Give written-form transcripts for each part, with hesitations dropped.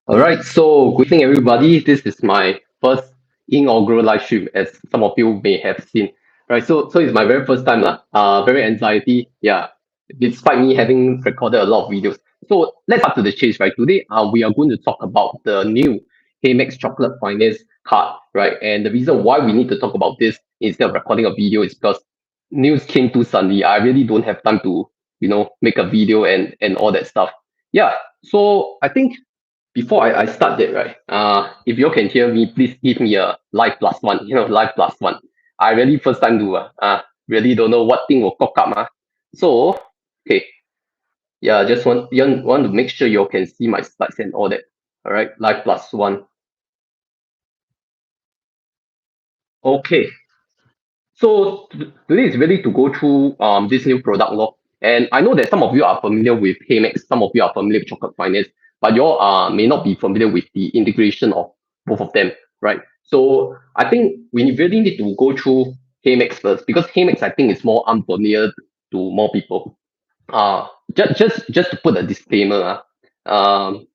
All right, so good evening, everybody. This is my first inaugural live stream, as some of you may have seen. Right, so it's my very first time, lah. Very anxiety, yeah. Despite me having recorded a lot of videos. So let's cut to the chase, right? Today, we are going to talk about the new HeyMax Chocolate Finance card, right? And the reason why we need to talk about this instead of recording a video is because news came too suddenly. I really don't have time to, make a video and all that stuff. Yeah. So I think before I start that, right? If you all can hear me, please give me a live plus one. Live plus one. I really first time do. Really don't know what thing will cock up. So, okay. Yeah, just want to make sure you all can see my slides and all that. All right, live plus one. Okay. So today is really to go through this new product law. And I know that some of you are familiar with HeyMax, some of you are familiar with Chocolate Finance, but you all may not be familiar with the integration of both of them, right? So I think we really need to go through HeyMax first because HeyMax I think is more unfamiliar to more people. Just to put a disclaimer. Um,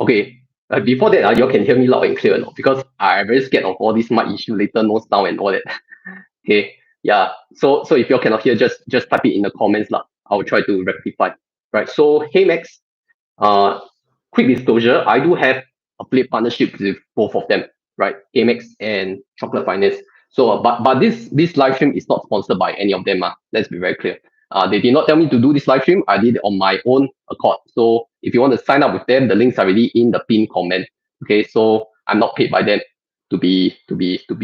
okay. Before that, you all can hear me loud and clear or not? Because I'm very scared of all this mic issue later, no sound and all that. Okay. Yeah. So if you cannot hear, just type it in the comments lah. I will try to rectify. Right. So HeyMax, uh, quick disclosure, I do have affiliate partnerships with both of them, right? HeyMax and Chocolate Finance. So, but this live stream is not sponsored by any of them. Let's be very clear. They did not tell me to do this live stream. I did it on my own accord. So if you want to sign up with them, the links are already in the pinned comment. Okay. So I'm not paid by them to be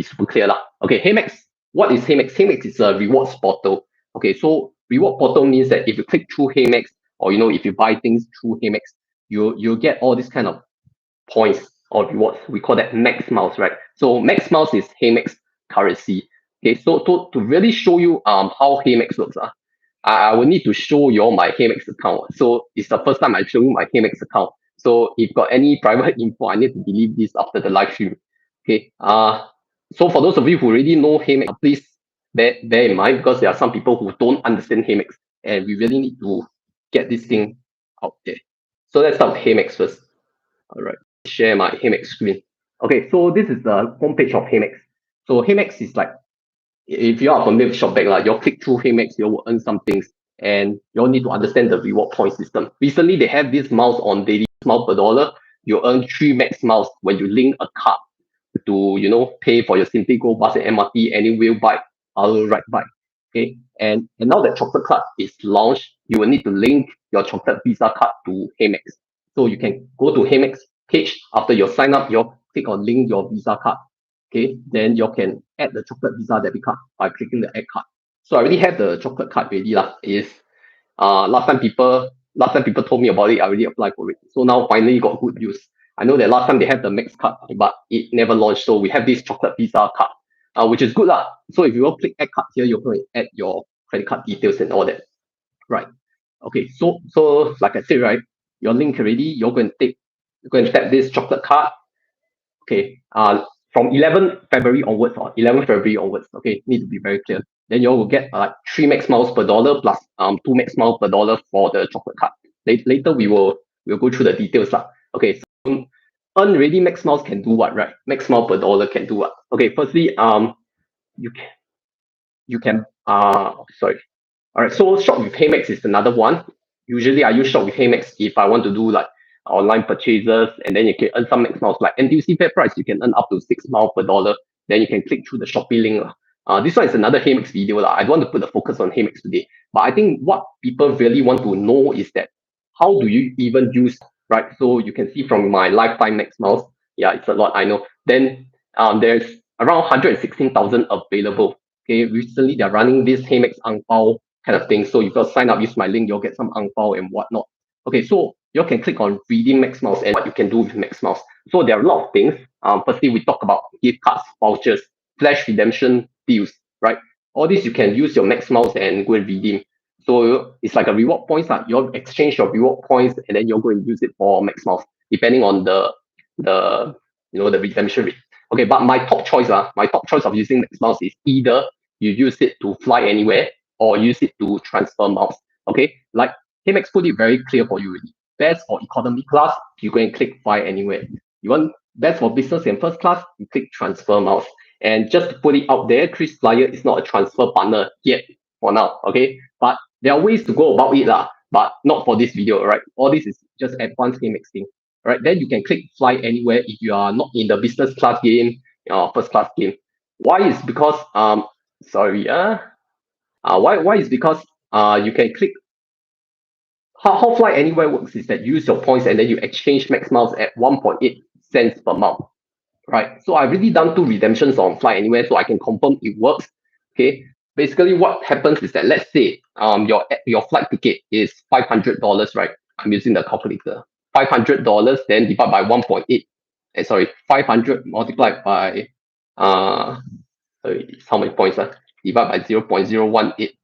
super clear lah. Okay. HeyMax. What is HeyMax? HeyMax is a rewards portal. Okay. So reward portal means that if you click through HeyMax or if you buy things through HeyMax, you get all these kind of points or rewards. We call that max miles, right? So max miles is HeyMax currency. Okay, so to really show you how HeyMax works, I will need to show you all my HeyMax account. So it's the first time I show you my HeyMax account. So if got any private info, I need to delete this after the live stream. Okay. So for those of you who already know HeyMax, please bear in mind because there are some people who don't understand HeyMax, and we really need to get this thing out there. So let's start with HeyMax first. All right, share my HeyMax screen. Okay, so this is the homepage of HeyMax. So HeyMax is like, if you are familiar with ShopBack, like you click through HeyMax, you will earn some things, and you need to understand the reward point system. Recently, they have this miles on daily miles per dollar. You earn 3 max miles when you link a card to pay for your Simply Go bus and MRT, any wheel bike, other ride bike. Okay, and now that chocolate card is launched, you will need to link your chocolate Visa card to HeyMax. So you can go to HeyMax page after you sign up. You click on link your Visa card. Okay, then you can add the chocolate Visa debit card by clicking the add card. So I already have the chocolate card ready lah. Is last time people told me about it. I already applied for it. So now finally got good news. I know that last time they had the Max card, but it never launched. So we have this chocolate Visa card, which is good lah. So if you will click add card here, you're going to add your credit card details and all that. Right. Okay. So like I said, right, your link already. You're going to tap this chocolate card. Okay. From 11 February onwards or 11 February onwards. Okay. Need to be very clear. Then you will get like 3 max miles per dollar plus 2 max miles per dollar for the chocolate card. Later we'll go through the details lah. Okay. So earn ready max miles can do what, right? Max mile per dollar can do what? Okay. Firstly, you can sorry. All right. So shop with HeyMax is another one. Usually I use shop with HeyMax if I want to do like online purchases, and then you can earn some max miles like NTUC fair price. You can earn up to 6 miles per dollar. Then you can click through the Shopee link. This one is another HeyMax video. I don't want to put the focus on HeyMax today. But I think what people really want to know is that how do you even use, right? So you can see from my lifetime max miles. Yeah, it's a lot, I know. Then there's around 116,000 available. Okay, recently they're running this HeyMax Ang Pao kind of thing. So if you sign up, use my link, you'll get some Ang Pao and whatnot. Okay, so you can click on redeem max miles and what you can do with max miles. So there are a lot of things. Firstly, we talk about gift cards, vouchers, flash redemption deals, right? All these you can use your max miles and go and redeem. So it's like a reward points. You exchange your reward points and then you're going to use it for max miles, depending on the redemption rate. Okay, but my top choice of using max miles is either you use it to fly anywhere or use it to transfer miles. Okay, like HeyMax put it very clear for you already. best for economy class, you go and click fly anywhere. You want best for business and first class, you click transfer miles. And just to put it out there, Chris Flyer is not a transfer partner yet for now. Okay, but there are ways to go about it lah, but not for this video, right? All this is just advanced game thing. Right, then you can click fly anywhere if you are not in the business class game or first class game. Why is because sorry why is because you can click how fly anywhere works is that you use your points and then you exchange max miles at 1.8 cents per mile, right? So I've already done two redemptions on fly anywhere, so I can confirm it works. Okay, basically what happens is that, let's say your flight ticket is $500, right? I'm using the calculator. $500, then divide by 1.8. Sorry, 500 multiplied by sorry, how many points? Divide by 0.018.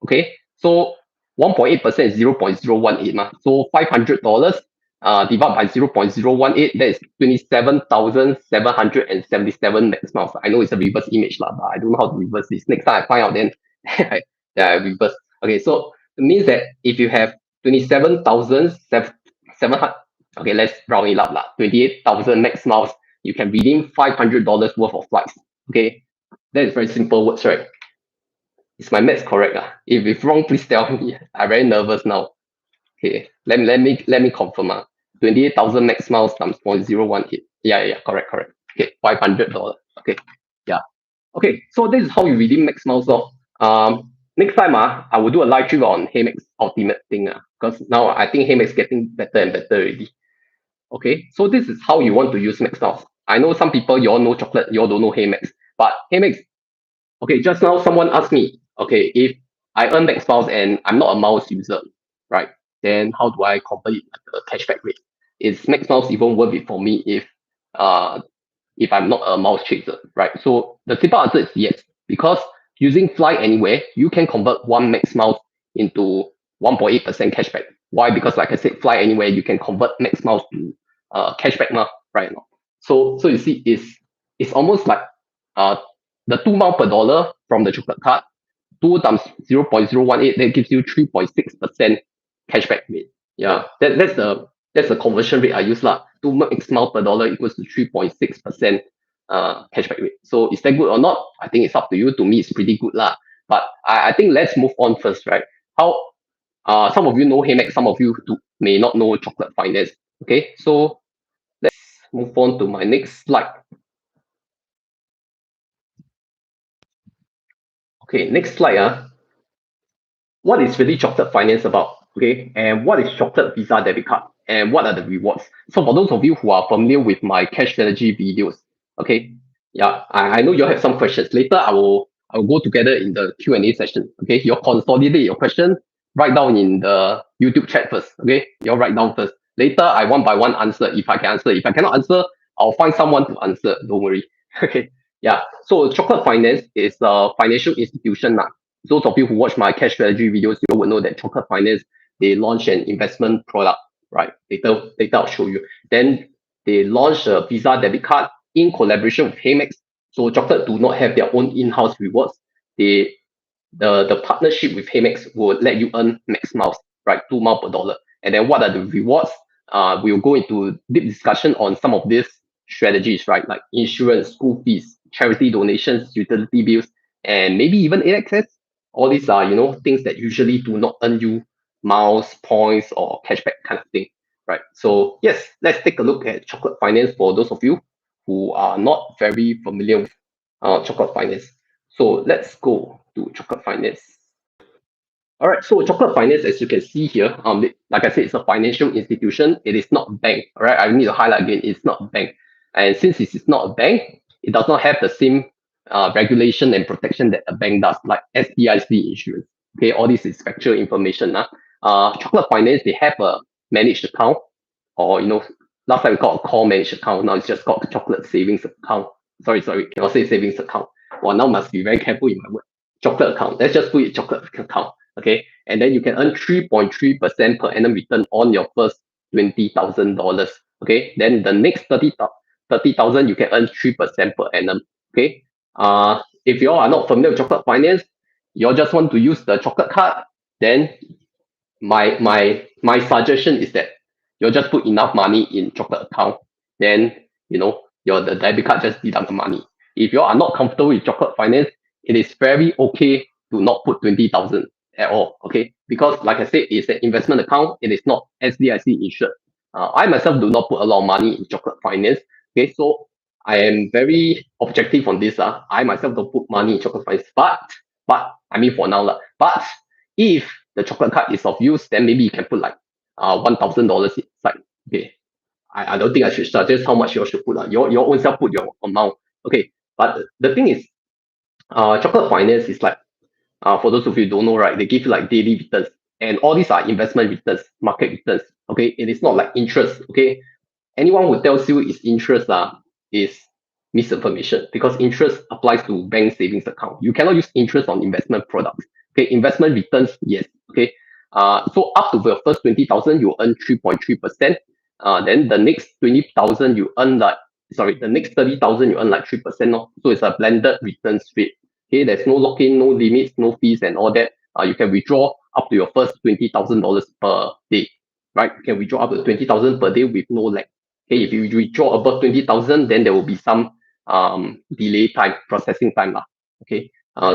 Okay, so 1.8% is 0.018. So $500 divided by 0.018, that is 27,777 max miles. I know it's a reverse image, but I don't know how to reverse this. Next time I find out, then I reverse. Okay, so it means that if you have 27,700, okay, let's round it up, 28,000 max miles, you can redeem $500 worth of flights. Okay, that is very simple words, right? Is my maths correct? If it's wrong, please tell me. I'm very nervous now. Okay, let me confirm. 28,000 max miles times 0.018. Yeah, correct. Okay, $500. Okay, yeah. Okay, so this is how you redeem max miles. Next time I will do a live stream on HeyMax Ultimate thing. Because now I think HeyMax getting better and better already. Okay, so this is how you want to use max miles. I know some people, you all know Chocolate, you all don't know HeyMax. But HeyMax, okay, just now someone asked me, okay, if I earn max miles and I'm not a miles user, right? Then how do I convert it like a cashback rate? Is max miles even worth it for me uh if I'm not a miles chaser, right? So the simple answer is yes, because using Fly Anywhere, you can convert one max miles into 1.8% cashback. Why? Because like I said, Fly Anywhere, you can convert max miles to cashback now, right now. So you see, it's almost like uh the 2 mile per dollar from the chocolate card, 2 times 0.018, that gives you 3.6% cashback rate. Yeah, that's the conversion rate I use lah. 2 mile per dollar equals to 3.6% cashback rate. So is that good or not? I think it's up to you. To me, it's pretty good lah. But I think let's move on first, right? How some of you know HeyMax, some of you may not know Chocolate Finance. Okay, so let's move on to my next slide. Okay, next slide. What is really Chocolate Finance about? Okay, and what is Chocolate Visa Debit Card? And what are the rewards? So for those of you who are familiar with my cash strategy videos, okay, yeah, I know you have some questions. Later I will go together in the Q&A session. Okay, you consolidate your question, write down in the YouTube chat first. Okay, you write down first. Later I one by one answer if I can answer. If I cannot answer, I'll find someone to answer. Don't worry. Okay, yeah. So Chocolate Finance is a financial institution now. Those of you who watch my cash strategy videos, you will know that Chocolate Finance, they launch an investment product, right? Later I'll show you. Then they launch a Visa debit card in collaboration with HeyMax. So Chocolate do not have their own in-house rewards. The partnership with HeyMax will let you earn max miles, right? 2 mile per dollar. And then what are the rewards? We'll go into deep discussion on some of these strategies, right? Like insurance, school fees, charity donations, utility bills, and maybe even AXS. All these are, things that usually do not earn you miles, points, or cashback kind of thing, right? So yes, let's take a look at Chocolate Finance for those of you who are not very familiar with Chocolate Finance. So let's go to Chocolate Finance. All right, so Chocolate Finance, as you can see here, like I said, it's a financial institution. It is not a bank. All right, I need to highlight again, it's not a bank. And since it is not a bank, it does not have the same regulation and protection that a bank does, like SDIC insurance. Okay, all this is factual information. Chocolate Finance, they have a managed account, or last time we called a core managed account. Now it's just called Chocolate Savings Account. Sorry, cannot say savings account. Well, now must be very careful in my word. Chocolate account. Let's just put it chocolate account. Okay, and then you can earn 3.3% per annum return on your first $20,000. Okay, then the next 30,000 you can earn 3% per annum. Okay, if you all are not familiar with Chocolate Finance, you all just want to use the chocolate card, then my suggestion is that you'll just put enough money in chocolate account, then your the debit card just deduct the money. If you are not comfortable with chocolate finance, it is very okay to not put 20,000 at all. Okay, because like I said, it's an investment account. It is not SDIC insured. I myself do not put a lot of money in chocolate finance. Okay, so I am very objective on this. I myself don't put money in chocolate finance, but I mean for now But if the chocolate card is of use, then maybe you can put like $1,000 inside. Okay, I don't think I should suggest how much you should put. Your own self put your amount. Okay, but the thing is, chocolate finance is like, for those of you who don't know, right, they give you like daily returns, and all these are investment returns, market returns. Okay, it is not like interest. Okay, anyone who tells you it's interest is misinformation, because interest applies to bank savings account. You cannot use interest on investment products. Okay, investment returns, yes. Okay, so up to the first 20,000, you earn 3.3%. Then the next 20,000, you earn like, sorry, the next 30,000, you earn like 3%. No? So it's a blended returns rate. Okay, there's no lock-in, no limits, no fees, and all that. You can withdraw up to your first $20,000 per day, right? You can withdraw up to 20,000 per day with no lag. Okay, if you withdraw above 20,000, then there will be some delay time, processing time. Okay,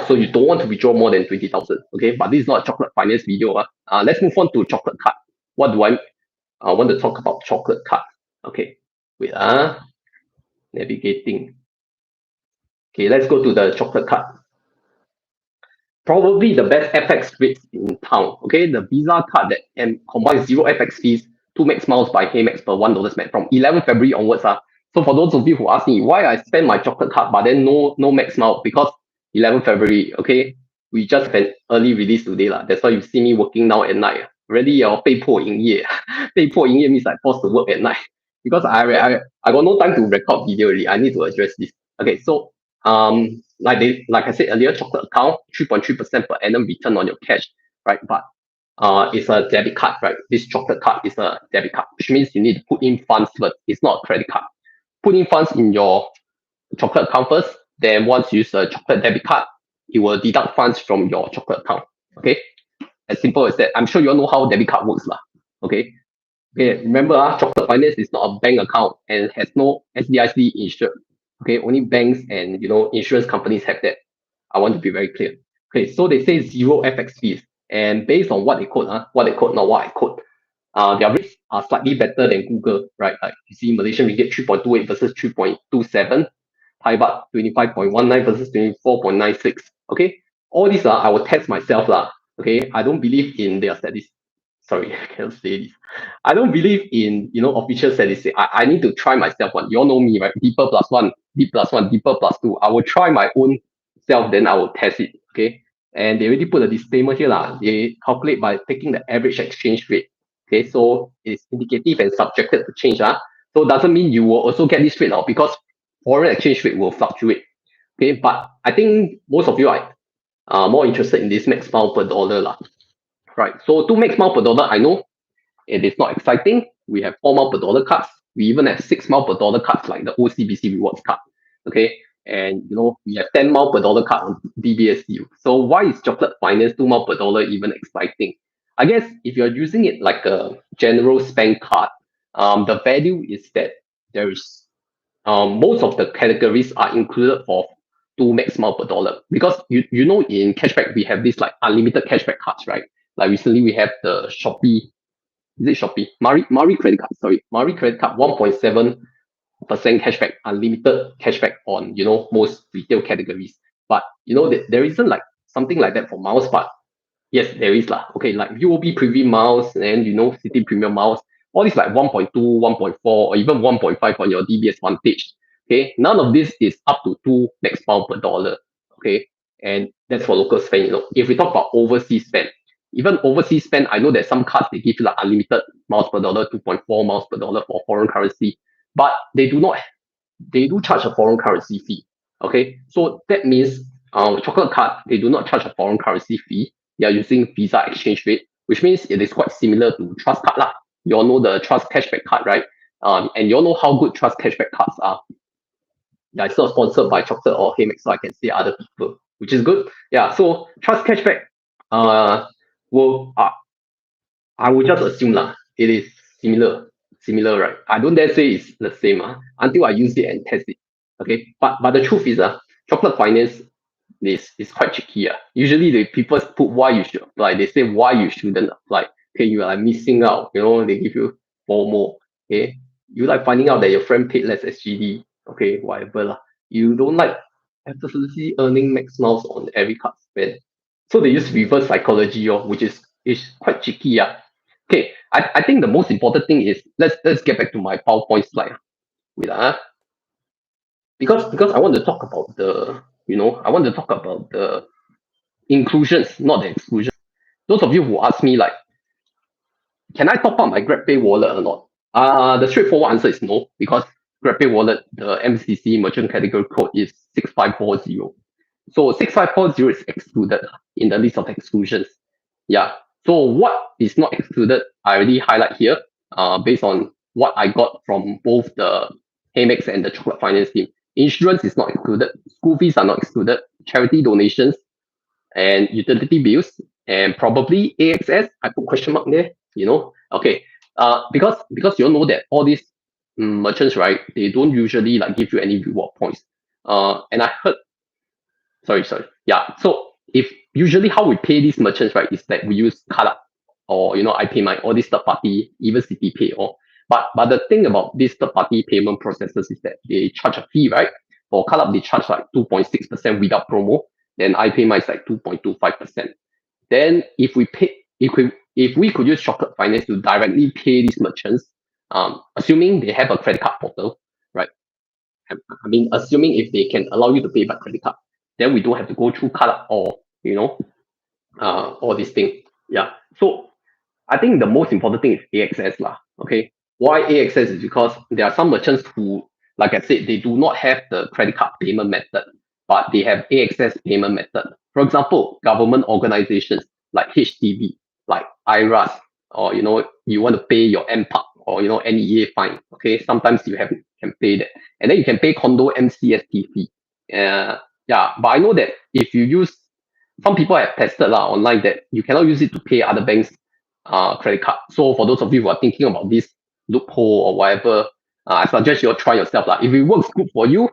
so you don't want to withdraw more than 20,000. Okay, but this is not a chocolate finance video. Let's move on to chocolate card. What do I want to talk about chocolate card? Okay, wait, navigating. Okay, let's go to the chocolate card. Probably the best FX rates in town. Okay, the Visa card that combines zero FX fees, 2 max miles by HeyMax per $1 spent from 11 February onwards. So for those of you who ask me why I spend my chocolate card but then no max mile, because 11 February, okay, we just had early release today. That's why you see me working now at night. Really, 被迫营业. 被迫营业 means like forced to work at night. Because I got no time to record video really. I need to address this. Okay, so like I said earlier, chocolate account, 3.3% per annum return on your cash, right? But it's a debit card, right? This chocolate card is a debit card, which means you need to put in funds first. It's not a credit card. Put in funds in your chocolate account first. Then once you use a chocolate debit card, it will deduct funds from your chocolate account. Okay, as simple as that. I'm sure you all know how debit card works, lah. Okay. Okay, remember, chocolate finance is not a bank account and has no SDIC insured. Okay, only banks and insurance companies have that. I want to be very clear. Okay, so they say zero FX fees, and based on what they quote, not what I quote. Their rates are slightly better than Google, right? Like you see, Malaysian ringgit 3.28 versus 3.27, Thai baht 25.19 versus 24.96. Okay, all these I will test myself lah. Okay, I don't believe in their statistics. Sorry, I cannot say this. I don't believe in official statistics. I need to try myself one. You all know me, right? Deeper plus one, deep plus one, deeper plus two. I will try my own self, then I will test it. Okay. And they already put a disclaimer here. They calculate by taking the average exchange rate. Okay, so it's indicative and subjected to change. So it doesn't mean you will also get this rate now, because foreign exchange rate will fluctuate. Okay, but I think most of you are more interested in this max mile per dollar. Right. So 2 max mile per dollar, I know it is not exciting. We have 4 mile per dollar cards. We even have 6 mile per dollar cards like the OCBC rewards card. Okay. And we have 10 mile per dollar card on DBSU. So why is chocolate finance 2 mile per dollar even exciting? I guess if you're using it like a general spend card, the value is that there is most of the categories are included for 2 max mile per dollar, because in cashback we have this like unlimited cashback cards, right? Like recently we have the Shopee, is it Shopee? Mari credit card, sorry, Mari credit card, 1.7% cashback, unlimited cashback on most retail categories. But there isn't like something like that for miles, but yes, there is lah. Okay, like UOB Premium Miles and City Premium Miles, all these like 1.2, 1.4, or even 1.5 on your DBS Vantage. Okay, none of this is up to 2 max mile per dollar. Okay, and that's for local spend. If we talk about overseas spend, even overseas spend, I know that some cards they give you like unlimited miles per dollar, 2.4 miles per dollar for foreign currency, but they do charge a foreign currency fee. Okay, so that means chocolate card, they do not charge a foreign currency fee. They are using Visa exchange rate, which means it is quite similar to Trust card lah. You all know the Trust cashback card, right? And you all know how good Trust cashback cards are. Yeah, it's not sponsored by Chocolate or HeyMax, so I can say other people, which is good. Yeah, so Trust cashback, will I would just assume lah, it is similar. similar, right? I don't dare say it's the same until I use it and test it. Okay, but the truth is chocolate finance is quite tricky. Usually the people put why you should apply. They say why you shouldn't apply. Okay, you are like missing out. They give you FOMO. Okay, you like finding out that your friend paid less SGD. Okay, whatever lah. You don't like effortlessly earning max miles on every card spend. So they use reverse psychology, which is quite tricky. Okay, I think the most important thing is let's get back to my PowerPoint slide. Wait, because I want to talk about the inclusions, not the exclusion. Those of you who ask me like, can I top up my GrabPay wallet or not? The straightforward answer is no, because GrabPay wallet, the MCC merchant category code is 6540. So 6540 is excluded in the list of exclusions. Yeah. So what is not excluded, I already highlight here, based on what I got from both the HeyMax and the Chocolate Finance team. Insurance is not excluded. School fees are not excluded. Charity donations and utility bills and probably AXS. I put question mark there. Okay. Because you all know that all these merchants, right? They don't usually like give you any reward points. And I heard sorry. Yeah. So if usually how we pay these merchants, right, is that we use Kala or I pay my all these third party, even City Pay or but the thing about these third party payment processes is that they charge a fee, right? For Kala, they charge like 2.6% without promo. Then I pay my is like 2.25%. Then if we could use Chocolate Finance to directly pay these merchants, assuming they have a credit card portal, right? I mean, assuming if they can allow you to pay by credit card, then we don't have to go through card or all these things. Yeah. So I think the most important thing is AXS lah. Okay. Why AXS is because there are some merchants who, like I said, they do not have the credit card payment method, but they have AXS payment method. For example, government organizations like HDB, like IRAS, or you want to pay your MPAC or NEA fine. Okay. Sometimes you can pay that. And then you can pay condo MCST fee. Yeah, but I know that if you use some people have tested online that you cannot use it to pay other banks credit card. So for those of you who are thinking about this loophole or whatever, I suggest you all try yourself lah. If it works, good for you.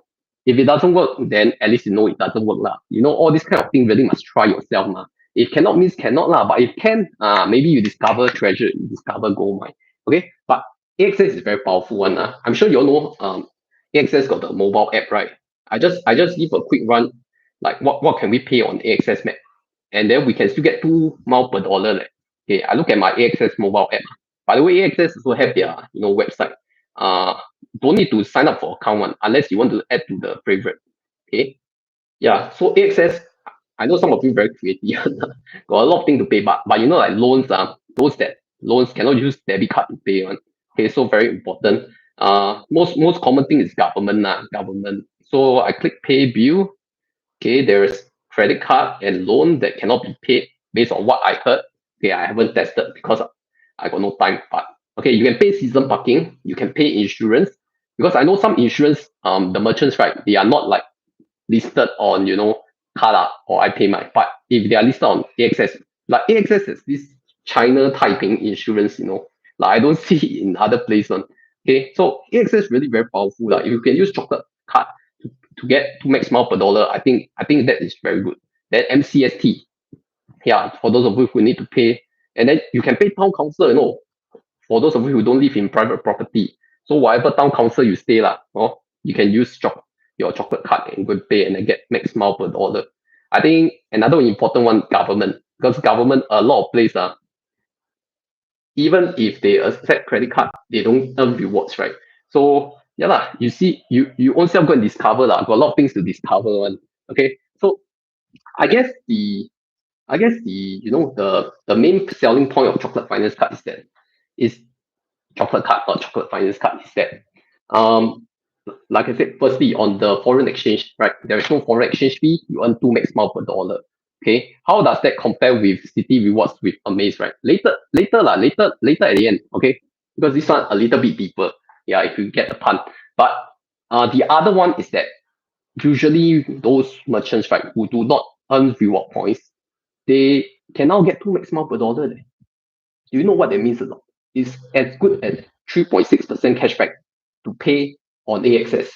If it doesn't work, then at least you know it doesn't work lah. All this kind of thing really must try yourself ma. If cannot means cannot lah, but if can, maybe you discover treasure, you discover gold mine. Okay, but AXS is very powerful one. I'm sure you all know AXS got the mobile app, right? I just give a quick run, like what can we pay on AXS map, and then we can still get 2 mile per dollar. Okay, I look at my AXS mobile app. By the way, AXS also have their website. Uh, don't need to sign up for account one unless you want to add to the favorite. Okay, yeah. So AXS, I know some of you very creative. Got a lot of things to pay, but like loans loans cannot use debit card to pay one. Okay, so very important. Most common thing is government. So I click pay bill. Okay, there's credit card and loan that cannot be paid based on what I heard. Okay, I haven't tested because I got no time. But okay, you can pay season parking, you can pay insurance, because I know some insurance, the merchants, right, they are not like listed on Kala or I pay my, but if they are listed on AXS, like AXS is this China Taiping insurance, like I don't see it in other places. Okay, so AXS is really very powerful. Like if you can use chocolate card to get 2 max mile per dollar, I think that is very good. Then MCST, yeah, for those of you who need to pay, and then you can pay town council, for those of you who don't live in private property. So whatever town council you stay lah, you can use your chocolate card and go and pay and then get max mile per dollar. I think another important one, government, because government a lot of place even if they accept credit card, they don't earn rewards, right? So yeah lah, you see, you own self go and discover lah. Got a lot of things to discover one. Okay, so I guess the the main selling point of chocolate finance card is chocolate card or chocolate finance card is that like I said, firstly on the foreign exchange, right? There is no foreign exchange fee. You earn 2 max mile per dollar. Okay, how does that compare with City Rewards with Amaze, right? Later at the end, okay, because this one a little bit deeper. Yeah, if you get the pun. But the other one is that usually those merchants, right, who do not earn reward points, they can now get 2 max mile per dollar. Do you know what that means or not? It's as good as 3.6% cashback to pay on AXS,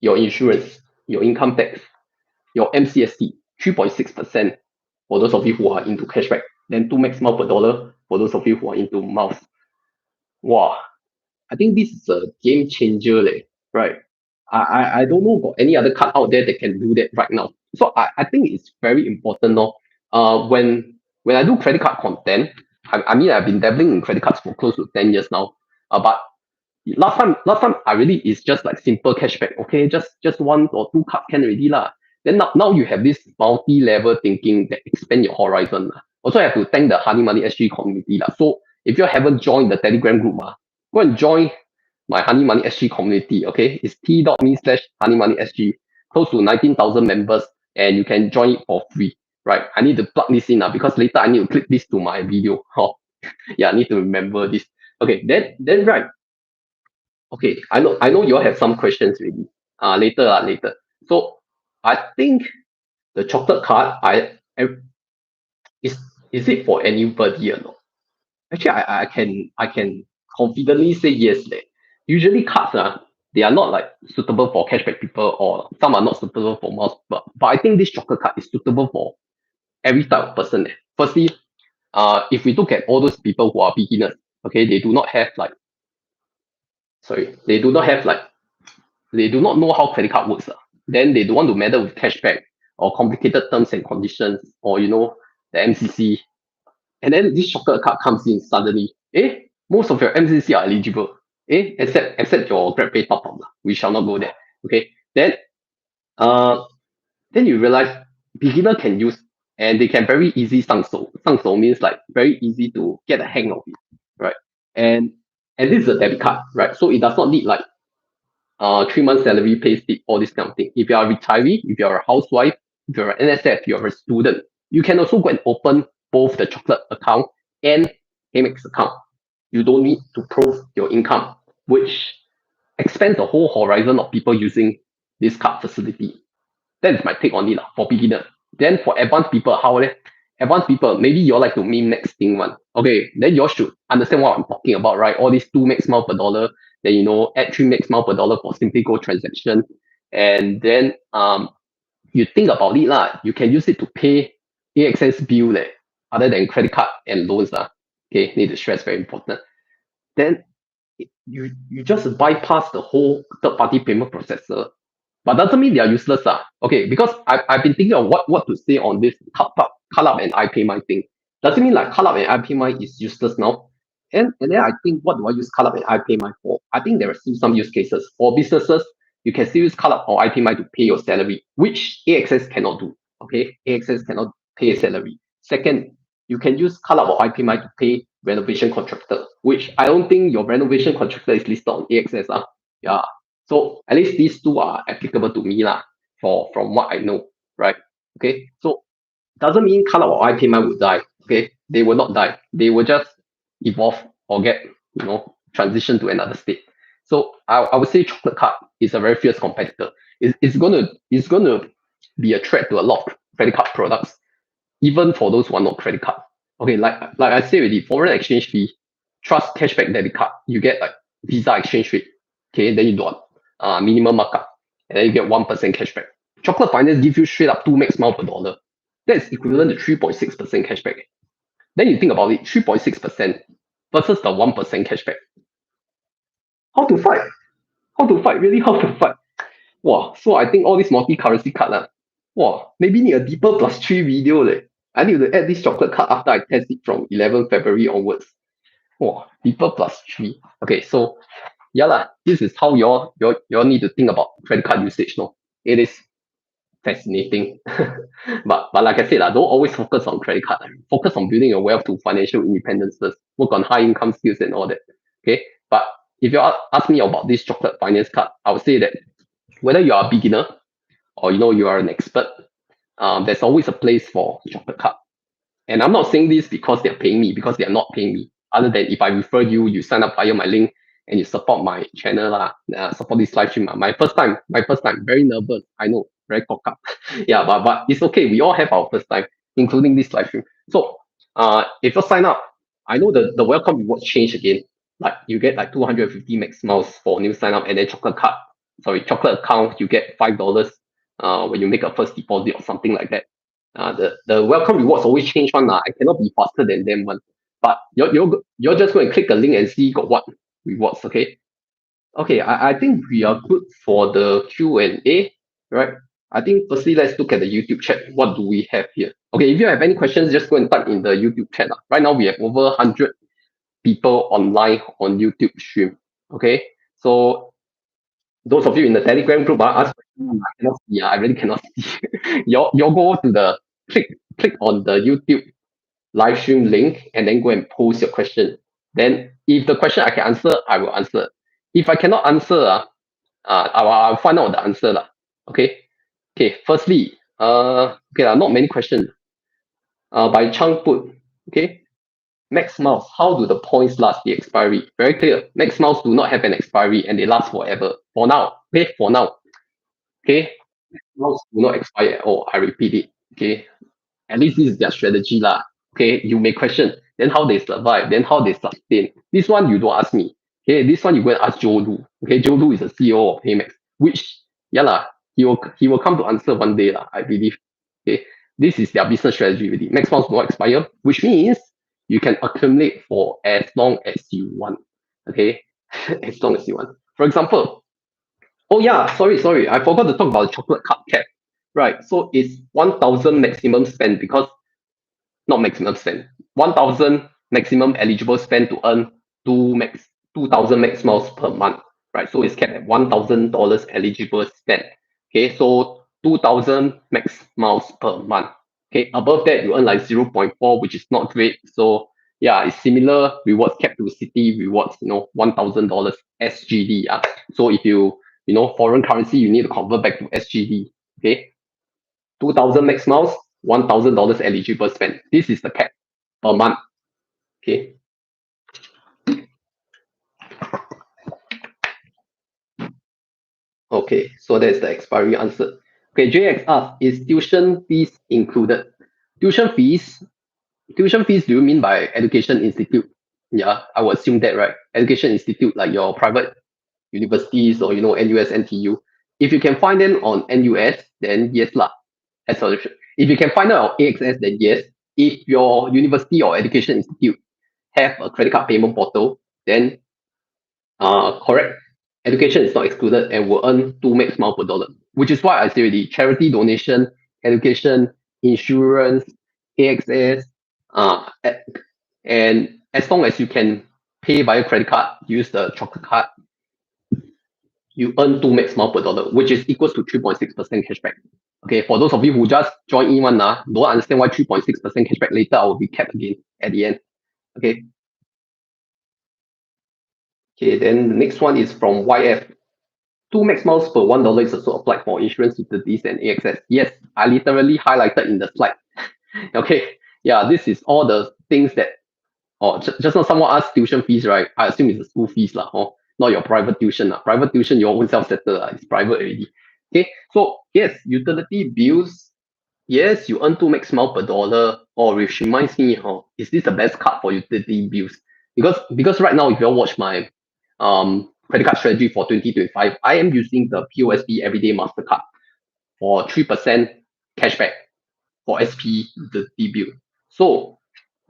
your insurance, your income tax, your MCST, 3.6% for those of you who are into cashback. Then 2 max mile per dollar for those of you who are into miles. Wow, I think this is a game changer, leh, right? I don't know about any other card out there that can do that right now. So I think it's very important, no? When I do credit card content, I mean I've been dabbling in credit cards for close to 10 years now. But last time I really is just like simple cashback. Okay, just one or two card can already lah. Then now you have this multi-level thinking that expand your horizon lah. Also I have to thank the Honey Money SG community lah. So if you haven't joined the Telegram group go and join my Honey Money SG community. Okay, it's t.me/Honey Money SG. Close to 19,000 members, and you can join it for free. Right? I need to plug this in because later I need to click this to my video. Oh, yeah, I need to remember this. Okay, then right. Okay, I know you all have some questions already. Later. So I think the chocolate card, is is it for anybody or not? Actually, I can confidently say yes. Usually cards they are not like suitable for cashback people, or some are not suitable for miles. But I think this chocolate card is suitable for every type of person. Firstly, if we look at all those people who are beginners, okay, they do not have like sorry, they do not know how credit card works. Then they don't want to meddle with cashback or complicated terms and conditions, or the MCC. And then this chocolate card comes in suddenly. Most of your MCC are eligible. Except your GrabPay top up. We shall not go there. Okay. Uh then you realize beginner can use, and they can very easy 上手. 上手 means like very easy to get a hang of it. Right. And this is a debit card, right? So it does not need like 3 months salary, pay slip, all this kind of thing. If you are a retiree, if you're a housewife, if you're an NSF, you're a student, you can also go and open both the chocolate account and HeyMax account. You don't need to prove your income, which expands the whole horizon of people using this card facility. That is my take on it for beginner. Then for advanced people, how leh? Advanced people, maybe you all like to meme next thing one. Okay, then you all should understand what I'm talking about, right? All these 2 max mile per dollar, then add 3 max mile per dollar for simply go transaction. And then you think about it lah, you can use it to pay AXS bill other than credit card and loans lah. Okay, need to stress, very important. Then you just bypass the whole third party payment processor. But doesn't mean they are useless. Okay, because I've been thinking of what to say on this Calab and iPayMy thing. Doesn't mean like Calab and iPayMy is useless now. And then I think, what do I use Calab and iPayMy for? I think there are still some use cases. For businesses, you can still use Calab or iPayMy to pay your salary, which AXS cannot do. Okay, AXS cannot pay salary. Second, you can use Calab or iPayMy to pay renovation contractor, which I don't think your renovation contractor is listed on AXS. Yeah. So at least these two are applicable to me from what I know, right? Okay, so doesn't mean Calab or iPayMy would die. Okay, they will not die. They will just evolve or get transition to another state. So I would say chocolate card is a very fierce competitor. It's gonna be a threat to a lot of credit card products, even for those who are not credit card. Okay, like I said already, foreign exchange fee, trust cashback debit card, you get like Visa exchange rate. Okay, then you do minimum markup, and then you get 1% cashback. Chocolate Finance gives you straight up 2 max mile per dollar. That's equivalent to 3.6% cashback. Then you think about it, 3.6% versus the 1% cashback. How to fight? How to fight? Really, how to fight? Wow. So I think all these multi-currency card, wow, maybe need a deeper +3 video. I need to add this chocolate card after I test it from 11 February onwards. Wow, deeper +3. Okay, so yeah, this is how you all need to think about credit card usage. No, it is fascinating. but like I said, don't always focus on credit card. Focus on building your wealth to financial independence first. Work on high income skills and all that. Okay, but if you ask me about this chocolate finance card, I would say that whether you are a beginner or you are an expert, there's always a place for chocolate card. And I'm not saying this because they're paying me, because they're not paying me. Other than if I refer you, you sign up via my link and you support my channel, support this live stream. My first time, very nervous. I know, very cock up. Yeah, but it's okay. We all have our first time, including this live stream. So if you sign up, I know the welcome rewards change again. like you get like 250 max miles for new sign up, and then chocolate account, you get $5 when you make a first deposit or something like that. The welcome rewards always change one. I cannot be faster than them one. But you're just going to click the link and see got what rewards, okay? Okay, I think we are good for the Q&A, right? I think firstly, let's look at the YouTube chat. What do we have here? Okay, if you have any questions, just go and type in the YouTube chat. Right now, we have over 100 people online on YouTube stream. Okay, so those of you in the Telegram group, ask questions. I cannot see. I really cannot see. You go to the click on the YouTube live stream link and then go and post your question. Then, if the question I can answer, I will answer. If I cannot answer, I'll find out the answer lah. Okay. Okay. Firstly, okay, not many questions. By Chang put, okay. Max miles, how do the points last the expiry? Very clear. Max miles do not have an expiry and they last forever. For now, okay, for now, okay, miles do not expire at all. I repeat it, okay. At least this is their strategy lah. Okay, you may question, then how they survive, then how they sustain. This one you don't ask me. Okay, this one you go and ask Joe Lu. Okay, Joe Lu is the CEO of HeyMax, which yeah lah, he will come to answer one day lah, I believe. Okay, this is their business strategy really. Max miles do not expire, which means you can accumulate for as long as you want. Okay, as long as you want. For example, oh yeah, sorry, I forgot to talk about the chocolate card cap. Right, so it's 1,000 maximum spend because not maximum spend, 1,000 maximum eligible spend to earn 2,000 max miles per month, right? So it's capped at $1,000 eligible spend. Okay, so 2,000 max miles per month. Okay, above that you earn like 0.4, which is not great. So yeah, it's similar rewards capped to city rewards, $1,000 SGD. So if foreign currency, you need to convert back to SGD. Okay, 2,000 max miles, $1,000 eligible spend. This is the cap per month. Okay. Okay, so that's the expiry answer. Okay, JX asks, is tuition fees included? Tuition fees, do you mean by education institute? Yeah, I would assume that, right? Education institute, like your private universities or NUS, NTU. If you can find them on NUS, then yes lah. As solution. If you can find out on AXS, then yes. If your university or education institute have a credit card payment portal, then correct. Education is not excluded and will earn 2 max mile per dollar, which is why I say already charity donation, education, insurance, AXS, and as long as you can pay via credit card, use the chocolate card, you earn 2 max mile per dollar, which is equals to 3.6% cashback. Okay, for those of you who just join in one, don't understand why 3.6% cashback later I will be capped again at the end. Okay. Okay, then the next one is from YF. 2 max miles per $1 is also applied for insurance utilities and AXS. Yes, I literally highlighted in the slide. Okay, yeah, this is all the things that, just now someone asked tuition fees, right? I assume it's the school fees, not your private tuition. Private tuition, your own self-settle, it's private already. Okay, so yes, utility bills, yes, you earn 2 max mile per dollar, which reminds me, is this the best card for utility bills? Because right now, if you all watch my credit card strategy for 2025, I am using the POSB Everyday Mastercard for 3% cashback for SP utility bill. So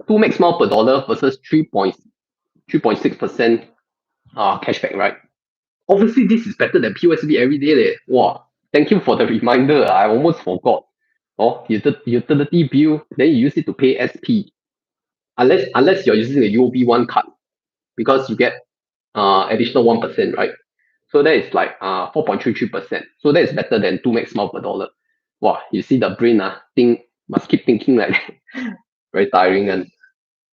2 max mile per dollar versus 3.6% cashback, right? Obviously, this is better than POSB Everyday leh. Wow, thank you for the reminder. I almost forgot. Utility bill, then you use it to pay SP. Unless you're using the UOB1 card, because you get additional 1%, right? So that is like 4.33%. So that is better than 2 max mile per dollar. Wow, you see the brain must keep thinking like that. Very tiring. And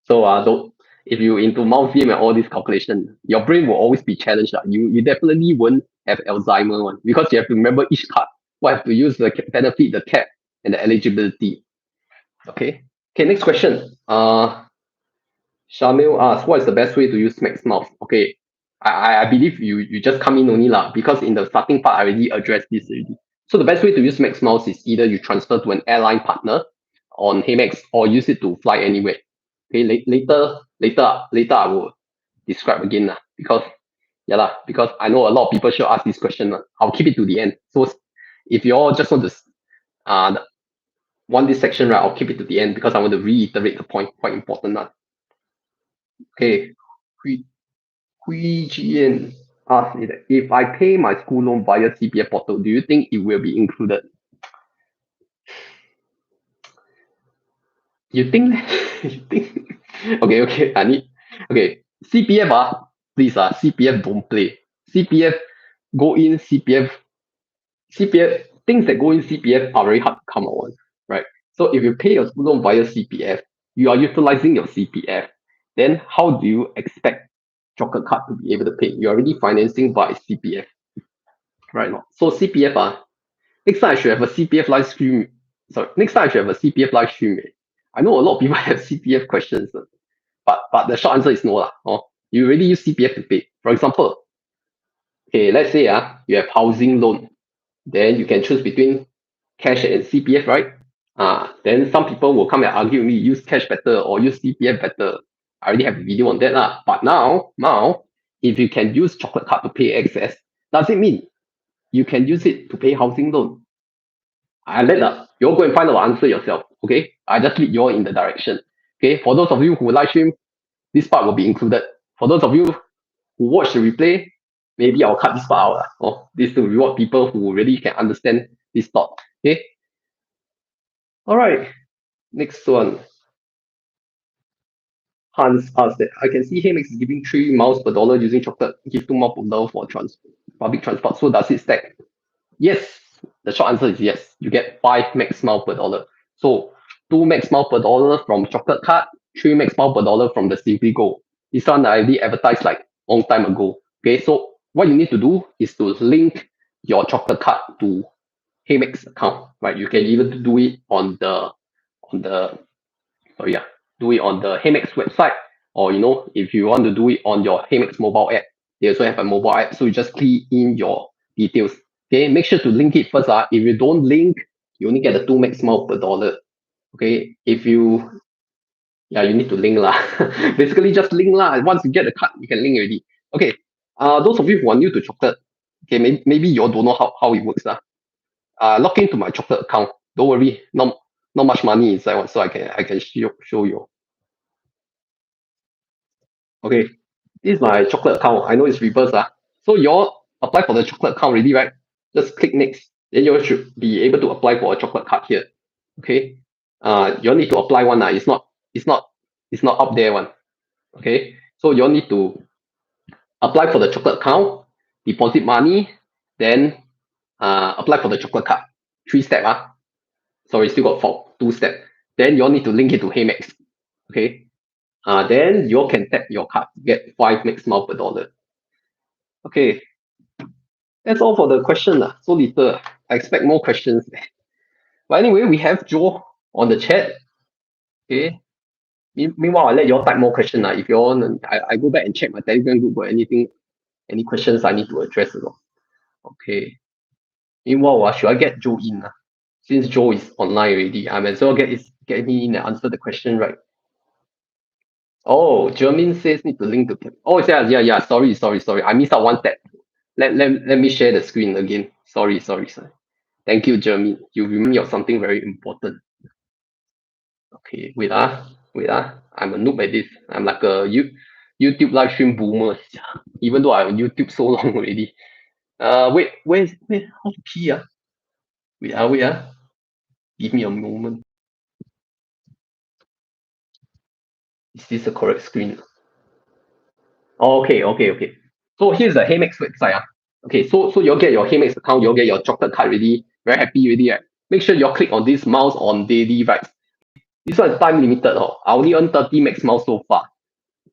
so don't, if you into mouth game and all this calculation, your brain will always be challenged. You definitely won't have Alzheimer one, because you have to remember each card. What have to use the benefit, the cap, and the eligibility. Okay. Okay, next question. Shamil asks, what is the best way to use Max Miles? Okay, I believe you just come in only lah, because in the starting part I already addressed this already. So the best way to use Max Miles is either you transfer to an airline partner on HeyMax or use it to fly anywhere. Okay, later I will describe again lah. Because yeah lah, because I know a lot of people should ask this question lah. I'll keep it to the end. So if you all just want to want this section right, I'll keep it to the end because I want to reiterate the point. Quite important lah. Okay. Hui Jian asked me that if I pay my school loan via CPF portal, do you think it will be included? You think? You think? Okay. Okay. CPF please CPF don't play. CPF go in CPF things that go in CPF are very hard to come out one, right? So if you pay your school loan via CPF, you are utilizing your CPF. Then how do you expect Chocolate Card to be able to pay? You're already financing by CPF, right? Now, so CPF next time I should have a CPF live stream. Sorry, next time I should have a CPF live stream. I know a lot of people have CPF questions, but the short answer is no lah. You already use CPF to pay. For example, okay, let's say you have housing loan, then you can choose between cash and CPF, right? Then some people will come and argue with me, use cash better or use CPF better. I already have a video on that lah. But now, if you can use Chocolate Card to pay excess, does it mean you can use it to pay housing loan? I let you all go and find the answer yourself. Okay, I just lead you all in the direction. Okay, for those of you who live stream, this part will be included. For those of you who watch the replay, maybe I'll cut this part out. This to reward people who really can understand this thought. Okay. All right. Next one. Hans asked that I can see HeyMax is giving 3 miles per dollar using chocolate, give 2 miles per dollar for public transport. So does it stack? Yes. The short answer is yes. You get 5 max miles per dollar. So 2 max miles per dollar from Chocolate Card, 3 max miles per dollar from the Simply Go. This one I already advertised like long time ago. Okay, so what you need to do is to link your Chocolate Card to HeyMax account, right? You can even do it on the do it on the HeyMax website, or if you want to do it on your HeyMax mobile app, they also have a mobile app. So you just key in your details. Okay, make sure to link it first. If you don't link, you only get the 2 max mile per dollar. Okay, if you you need to link lah. Basically just link lah. Once you get the card, you can link already. Okay. Those of you who are new to chocolate, okay, maybe you all don't know how it works. Log into my chocolate account. Don't worry, not much money inside one, so I can show you. Okay, this is my chocolate account. I know it's reverse. So you all apply for the chocolate account already, right? Just click next. Then you all should be able to apply for a chocolate card here. Okay. You all need to apply one. It's not up there one. Okay. So you all need to apply for the chocolate account, deposit money, then apply for the chocolate card. 3 step. Sorry, still got 2 step. Then you all need to link it to HeyMax. Okay. Then you all can tap your card to get 5 max mile per dollar. Okay. That's all for the question. So little. I expect more questions. But anyway, we have Joe on the chat. Okay. Meanwhile, I let you all type more questions. If you all, I go back and check my Telegram group or any questions I need to address. Okay. Meanwhile, should I get Joe in? Since Joe is online already, I might as well get me in and answer the question, right? Oh, Jermin says need to link to. Oh, yeah. Sorry. I missed out one step. Let me share the screen again. Sorry. Thank you, Jermin. You remind me of something very important. Okay, wait. I'm a noob at this. I'm like a YouTube live stream boomer. Even though I'm on YouTube so long already. Wait. How to key? Wait. Give me a moment. Is this the correct screen? Okay. So here's the HeyMax website. Okay, so you'll get your HeyMax account, you'll get your chocolate card ready, very happy already, right? Make sure you click on this mouse on daily, right? This one is time limited. I only earn 30 max miles so far.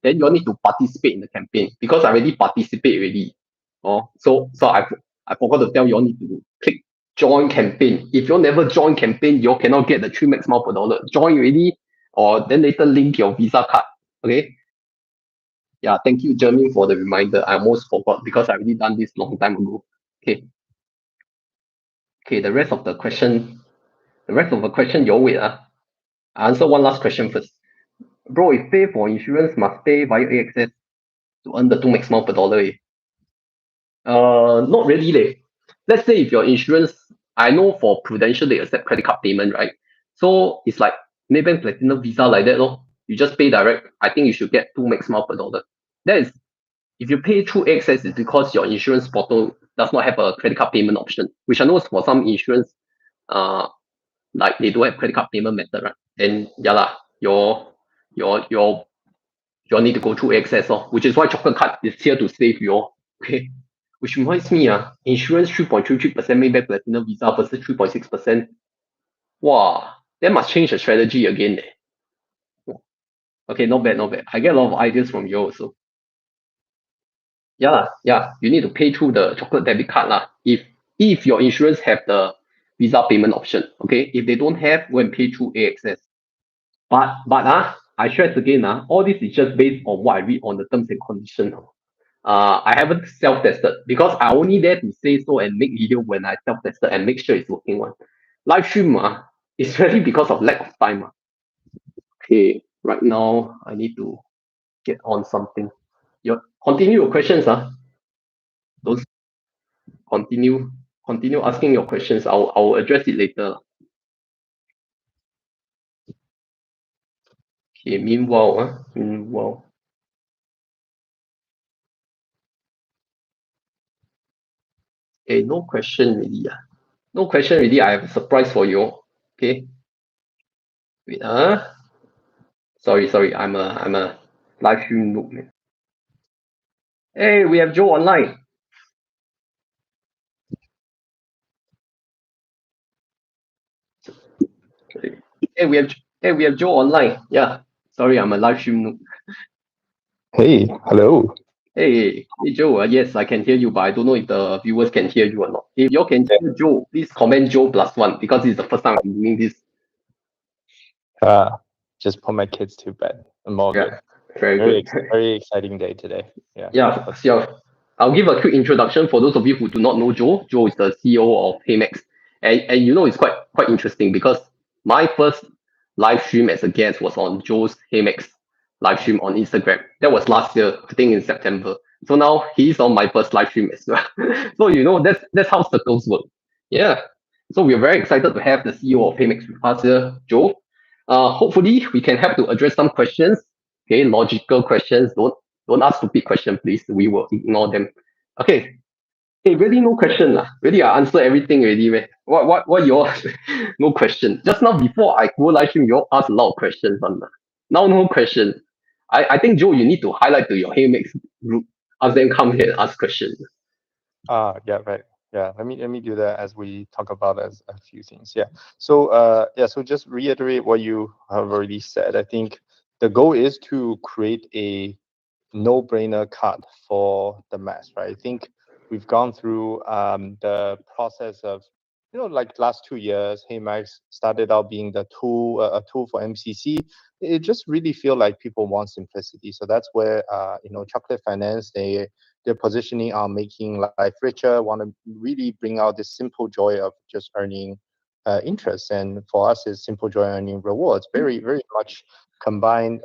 Then you all need to participate in the campaign because I already participate already. So I forgot to tell you all need to click join campaign. If you all never join campaign, you all cannot get the 3 max mile per dollar. Join already, or then later link your Visa card. Okay. Yeah, thank you, Jeremy, for the reminder. I almost forgot because I already done this long time ago. Okay. Okay, the rest of the question, you all wait. I answer one last question first. Bro, if pay for insurance, must pay via AXS. to earn the 2 max mile per dollar. Not really. Let's say if your insurance, I know for Prudential they accept credit card payment, right? So it's like Maybank Platinum Visa like that, no? You just pay direct. I think you should get 2 max mile per dollar. That is, if you pay through AXS, it's because your insurance portal does not have a credit card payment option, which I know for some insurance, uh, like they don't have credit card payment method, right? And yeah lah, your your you all need to go through AXS, which is why Chocolate Card is here to save you all. Okay. Which reminds me, insurance 3.33% Maybank Platinum Visa versus 3.6%. Wow, that must change the strategy again. Okay, not bad, not bad. I get a lot of ideas from you also. Yeah, yeah. You need to pay through the Chocolate debit card lah. If your insurance have the Visa payment option, okay. If they don't have, go and pay through AXS. But I stress again, all this is just based on what I read on the terms and conditions. I haven't self-tested because I only there to say so and make video when I self-tested and make sure it's working one. Live stream, it's really because of lack of time. Okay, right now I need to get on something. Continue your questions, Don't continue asking your questions. I'll address it later. Okay, meanwhile. Okay, no question really. No question really. I have a surprise for you. Okay, wait. Sorry. I'm a live stream noob, man. Hey, we have Joe online. Hey, we have Joe online. Yeah. Sorry, I'm a live stream noob. Hey, hello. Hey, Joe. Yes, I can hear you, but I don't know if the viewers can hear you or not. If you all can Yeah. hear Joe, please comment Joe +1 because it's the first time I'm doing this. Uh, just put my kids to bed. I'm all good. Yeah, very good. Very exciting day today. Yeah. Yeah, so I'll give a quick introduction for those of you who do not know Joe. Joe is the CEO of HeyMax, and it's quite interesting because my first live stream as a guest was on Joe's HeyMax live stream on Instagram. That was last year, I think in September. So now he's on my first live stream as well. So that's how circles work. Yeah. So we're very excited to have the CEO of HeyMax with us here, Joe. Hopefully we can help to address some questions. Okay, logical questions. Don't ask stupid question, please. We will ignore them. Okay. Hey, really no question lah. Really, I answer everything already, man. What you all no question. Just now before I go live stream, you all ask a lot of questions on that. Now no question. I think Joe, you need to highlight to your HeyMax group. Ask them come here and ask questions. Yeah, right. Yeah, let me do that as we talk about as a few things. Yeah. So so just reiterate what you have already said. I think the goal is to create a no-brainer card for the mass, right? I think we've gone through the process of, like last 2 years, HeyMax started out being the tool, a tool for MCC. It just really feel like people want simplicity. So that's where, Chocolate Finance, they're positioning on making life richer, want to really bring out this simple joy of just earning interest. And for us, it's simple joy earning rewards. Very, very much combined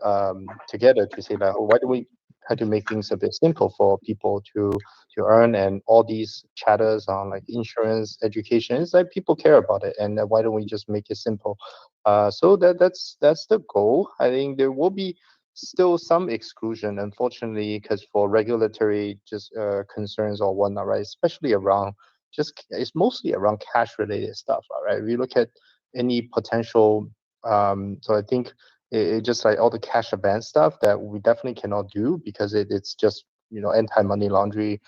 together to say that, why do we have to make things a bit simple for people to earn, and all these chatters on like insurance, education, it's like people care about it, and why don't we just make it simple? So that's the goal. I think there will be still some exclusion, unfortunately, because for regulatory just concerns or whatnot, right? Especially around it's mostly around cash related stuff, right? We look at any potential. So I think it just like all the cash advance stuff that we definitely cannot do because it's just anti money laundering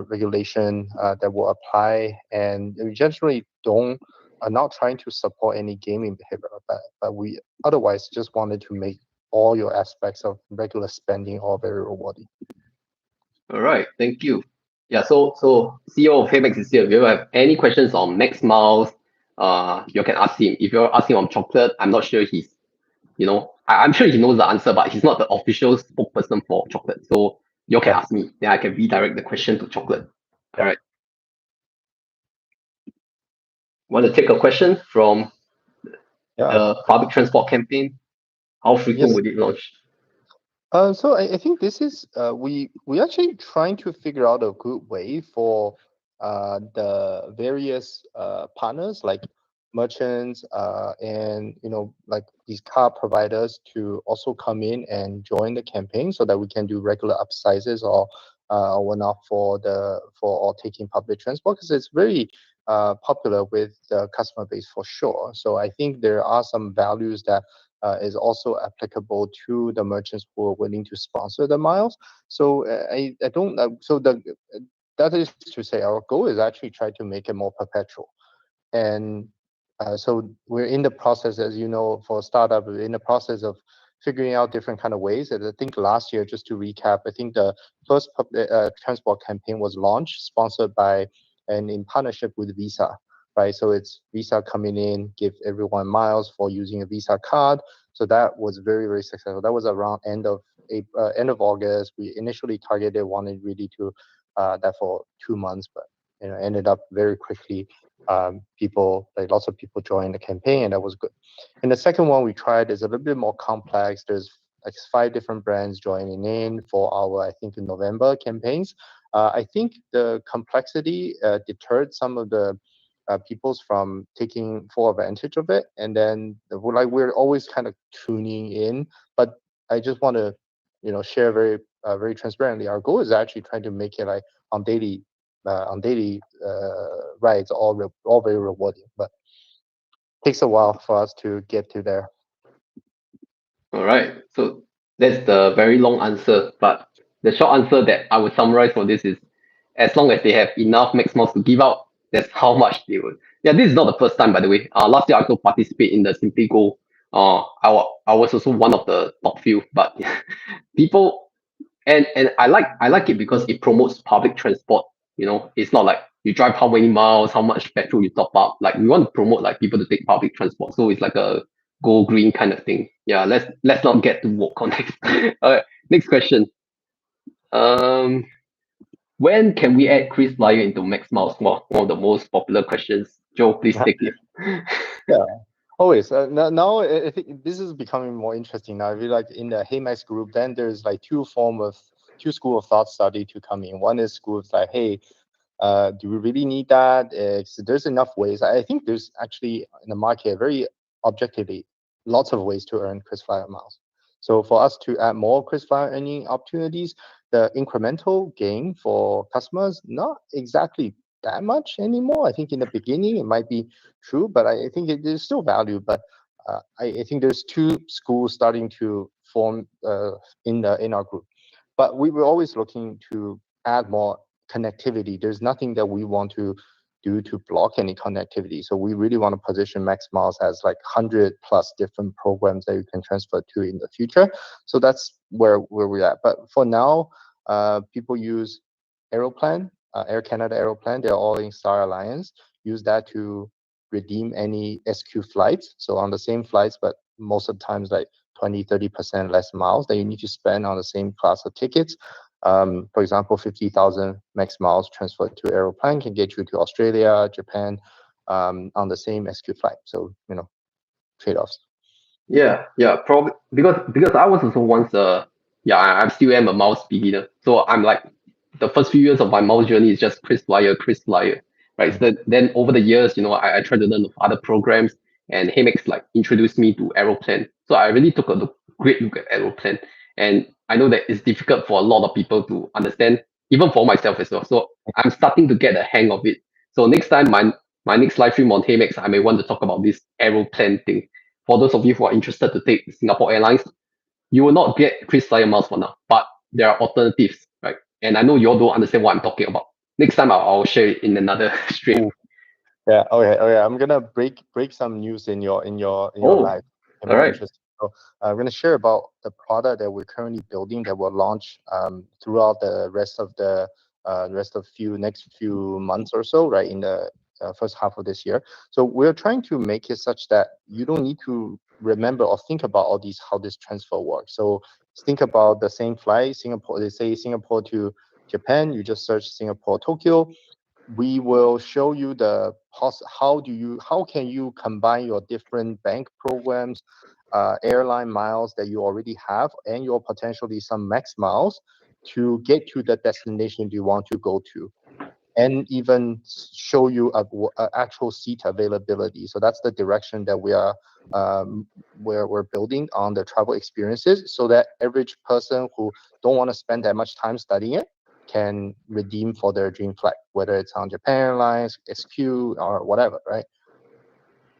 regulation that will apply, and we generally don't are not trying to support any gaming behavior, but we otherwise just wanted to make all your aspects of regular spending all very rewarding. All right, thank you. Yeah, so CEO of HeyMax is here. If you have any questions on Max Miles, you can ask him. If you're asking on Chocolate, I'm not sure I'm sure he knows the answer, but he's not the official spokesperson for Chocolate. So you can ask me, then I can redirect the question to Chocolate. All right. Want to take a question from the public transport campaign? How frequent Yes. would it launch? So I think this is we actually trying to figure out a good way for the various partners like merchants and like these car providers to also come in and join the campaign so that we can do regular upsizes or whatnot for taking public transport, because it's very popular with the customer base for sure. So I think there are some values that is also applicable to the merchants who are willing to sponsor the miles. So I don't so the that is to say our goal is actually try to make it more perpetual. And so we're in the process, as you know, for a startup, we're in the process of figuring out different kind of ways. And I think last year, just to recap, I think the first transport campaign was launched, sponsored by and in partnership with Visa, right? So it's Visa coming in, give everyone miles for using a Visa card. So that was very, very successful. That was around end of August. We initially wanted really to that for 2 months, but ended up very quickly. Lots of people joined the campaign, and that was good. And the second one we tried is a little bit more complex. There's like 5 different brands joining in for our, I think, in November campaigns. I think the complexity deterred some of the peoples from taking full advantage of it. And then we're always kind of tuning in, but I just want to share very transparently. Our goal is actually trying to make it like on daily rides, all very rewarding, but takes a while for us to get to there. All right. So that's the very long answer, but the short answer that I would summarize for this is, as long as they have enough max miles to give out, that's how much they will. Yeah, this is not the first time, by the way. Last year I also participate in the Simply Go. I was also one of the top few, but people and I like it because it promotes public transport. It's not like you drive how many miles, how much petrol you top up. Like we want to promote like people to take public transport, so it's like a go green kind of thing. Yeah, let's not get too woke on this. All right, next question. Um, when can we add Chris Flyer into Max Miles? Well, one of the most popular questions. Joe, please take it. Yeah, always. Now I think this is becoming more interesting now. If you like in the HeyMax group, then there's like two school of thought study to come in. One is school of like, hey, do we really need that? There's enough ways. I think there's actually in the market very objectively lots of ways to earn KrisFlyer miles. So for us to add more KrisFlyer earning opportunities, the incremental gain for customers not exactly that much anymore. I think in the beginning it might be true, but I think it is still value. But I think there's two schools starting to form in our group. But we were always looking to add more connectivity. There's nothing that we want to do to block any connectivity. So we really want to position Max Miles as like 100 plus different programs that you can transfer to in the future. So that's where we're at. But for now, people use Aeroplan, Air Canada Aeroplan. They're all in Star Alliance. Use that to redeem any SQ flights. So on the same flights, but most of the times like 20-30% less miles that you need to spend on the same class of tickets. For example, 50,000 max miles transferred to Aeroplan can get you to Australia, Japan, on the same SQ flight. So trade-offs. Yeah, probably because I was also once yeah, I still am a mouse beginner. So I'm like the first few years of my mouse journey is just Chris Flyer, right? So then over the years, I tried to learn of other programs, and HeyMax like introduced me to Aeroplan. So I really took a great look at Aeroplan, and I know that it's difficult for a lot of people to understand, even for myself as well. So I'm starting to get a hang of it. So next time my next live stream on HeyMax, I may want to talk about this Aeroplan thing. For those of you who are interested to take Singapore Airlines, you will not get KrisFlyer miles for now, but there are alternatives, right? And I know you all don't understand what I'm talking about. Next time I'll share it in another stream. Ooh, yeah. Okay. Okay. I'm gonna break some news in your Oh, life. Can all be right. interesting. So I'm gonna share about the product that we're currently building that will launch throughout the rest of next few months or so, right in the first half of this year. So we're trying to make it such that you don't need to remember or think about all these how this transfer works. So think about the same flight, Singapore. They say Singapore to Japan. You just search Singapore Tokyo. We will show you how can you combine your different bank programs airline miles that you already have and your potentially some max miles to get to the destination you want to go to, and even show you a actual seat availability. So that's the direction that we're building on the travel experiences, so that average person who don't want to spend that much time studying it can redeem for their dream flight, whether it's on Japan Airlines, SQ, or whatever, right?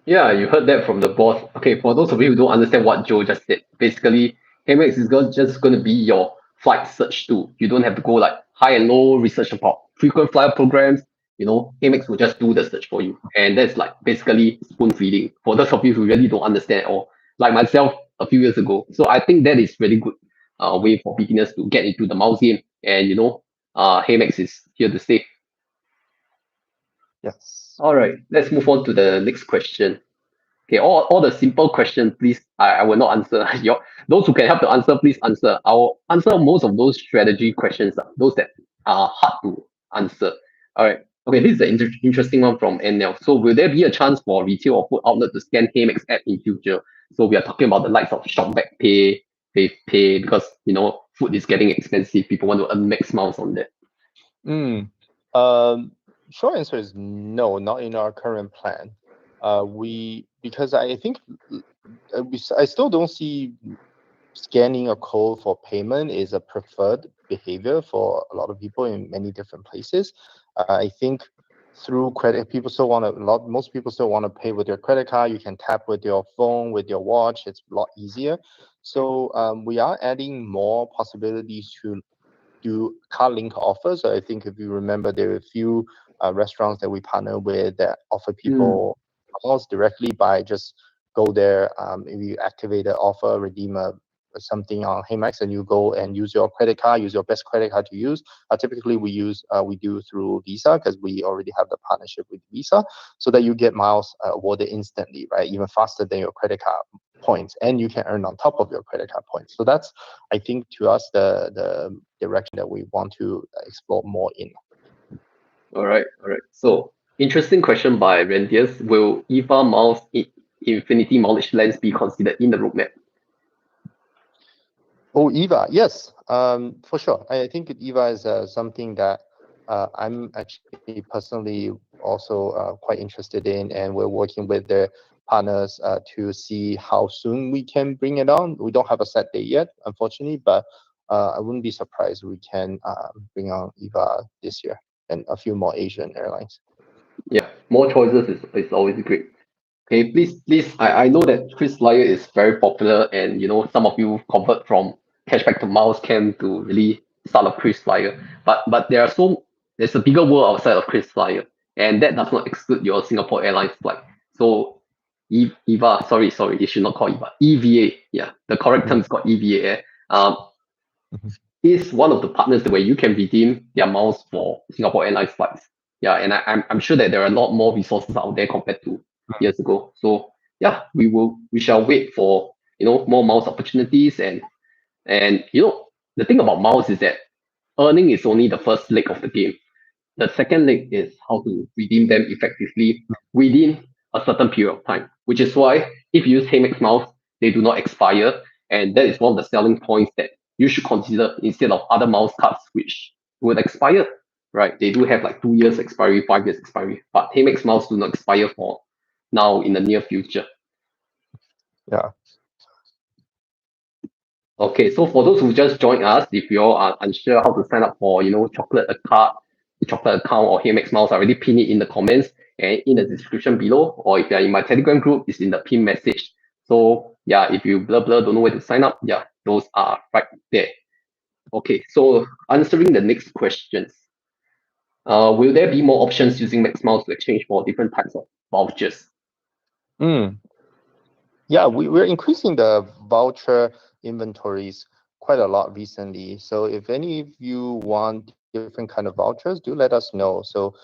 Yeah, you heard that from the boss. Okay, for those of you who don't understand what Joe just said, basically, HeyMax is just going to be your flight search tool. You don't have to go like high and low research about frequent flyer programs. HeyMax will just do the search for you. And that's like basically spoon feeding for those of you who really don't understand, or like myself a few years ago. So I think that is really good way for beginners to get into the mouse game. And HeyMax is here to stay. Yes. All right, let's move on to the next question. Okay, all the simple questions, please. I will not answer. Those who can help to answer, please answer. I will answer most of those strategy questions, those that are hard to answer. All right. Okay, this is an interesting one from NL. So, will there be a chance for retail or food outlet to scan HeyMax app in future? So, we are talking about the likes of Shopback Pay, because food is getting expensive. People want to earn max miles on that. Mm. Short answer is no, not in our current plan. Because I think I still don't see scanning a code for payment is a preferred behavior for a lot of people in many different places. I think through credit, most people still want to pay with their credit card. You can tap with your phone, with your watch. It's a lot easier. So we are adding more possibilities to do card link offers. So I think if you remember, there are a few restaurants that we partner with that offer people calls directly by just go there. If you activate the offer, redeem something on HeyMax, and you go and use your credit card, use your best credit card to use. Typically, we do through Visa because we already have the partnership with Visa, so that you get miles awarded instantly, right? Even faster than your credit card points, and you can earn on top of your credit card points. So that's, I think, to us the direction that we want to explore more in. All right. So, interesting question by Rendius. Will EVA Miles Infinity Mileage Lens be considered in the roadmap? Oh, EVA, yes, for sure. I think EVA is something that I'm actually personally also quite interested in, and we're working with the partners to see how soon we can bring it on. We don't have a set date yet, unfortunately, but I wouldn't be surprised we can bring on EVA this year and a few more Asian airlines. Yeah, more choices is always great. Okay, please. I know that Chris Flyer is very popular, and some of you convert from cashback to miles camp to really start a Chris Flyer. But there's a bigger world outside of Chris Flyer, and that does not exclude your Singapore Airlines flight. So EVA, sorry, you should not call EVA. EVA, yeah, the correct term is called EVA. Is one of the partners where you can redeem their miles for Singapore Airlines flights. Yeah, and I'm sure that there are a lot more resources out there compared to years ago. So yeah, we shall wait for more miles opportunities, and the thing about miles is that earning is only the first leg of the game. The second leg is how to redeem them effectively within a certain period of time, which is why if you use HeyMax miles, they do not expire. And that is one of the selling points that you should consider instead of other mouse cards, which would expire, right? They do have like 2 years expiry, 5 years expiry, but HeyMax mouse do not expire for now in the near future. Yeah. Okay, so for those who just joined us, if you all are unsure how to sign up for, Chocolate account or HeyMax Miles, I already pin it in the comments and in the description below. Or if you're in my Telegram group, it's in the pin message. So yeah, if you don't know where to sign up, yeah, those are right there. Okay, so answering the next questions. Will there be more options using Max Miles to exchange for different types of vouchers? Yeah, we're increasing the voucher inventories quite a lot recently. So if any of you want different kind of vouchers, do let us know. So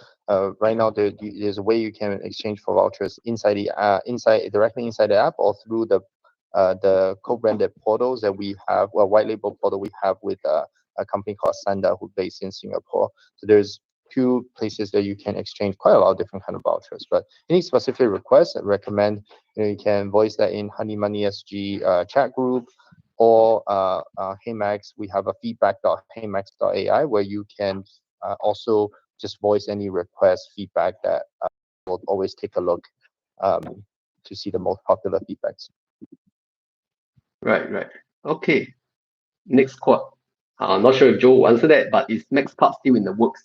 right now there's a way you can exchange for vouchers directly inside the app, or through the co-branded portals that we have, well, white label portal we have with a company called Sanda, who based in Singapore. So there's two places that you can exchange quite a lot of different kind of vouchers. But any specific requests, I recommend you can voice that in Honey Money SG chat group, or HeyMax. We have a feedback.heymax.ai where you can also just voice any request feedback that we'll always take a look to see the most popular feedbacks. Right. Okay. Next quote. Not sure if Joe will answer that, but is Max Card still in the works?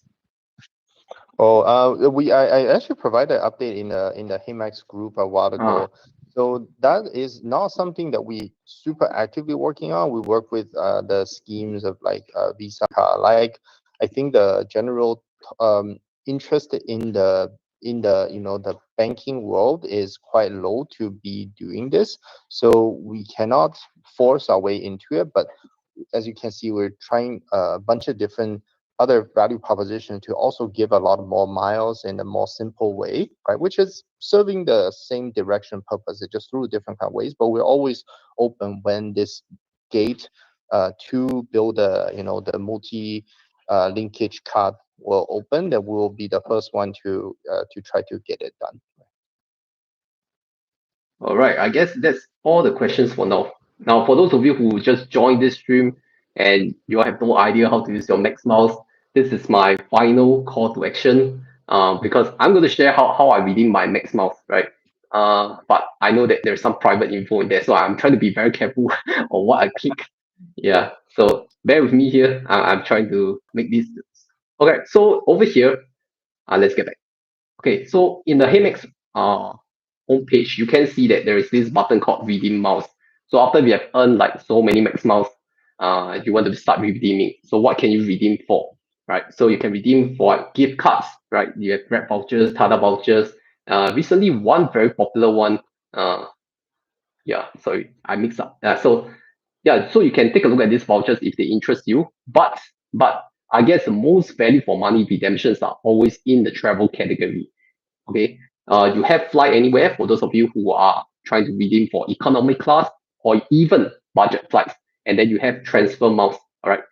Oh, I actually provided an update in the HeyMax group a while ago. So that is not something that we super actively working on. We work with the schemes of like Visa card. Like I think the general interest in the the banking world is quite low to be doing this. So we cannot force our way into it. But as you can see, we're trying a bunch of different other value proposition to also give a lot more miles in a more simple way, right? Which is serving the same direction purpose, it's just through different kind of ways. But we're always open when this gate to build a the multi linkage card will open. That will be the first one to try to get it done. All right, I guess that's all the questions for now. Now, for those of you who just joined this stream and you have no idea how to use your Max Mouse, this is my final call to action, because I'm going to share how I redeem my Max Mouse, right? But I know that there's some private info in there, so I'm trying to be very careful on what I click. Yeah, so bear with me here. I'm trying to make this. Okay, so over here, let's get back. Okay, so in the HeyMax homepage, you can see that there is this button called Redeem Mouse. So after we have earned like so many Max Miles, you want to start redeeming. So what can you redeem for, right? So you can redeem for like, gift cards, right? You have Grab vouchers, Tada vouchers. Recently, one very popular one. Yeah, sorry, I mixed up. So yeah, so you can take a look at these vouchers if they interest you. But I guess the most value for money redemptions are always in the travel category. Okay, you have Fly Anywhere for those of you who are trying to redeem for economy class or even budget flights, and then you have transfer miles. All right,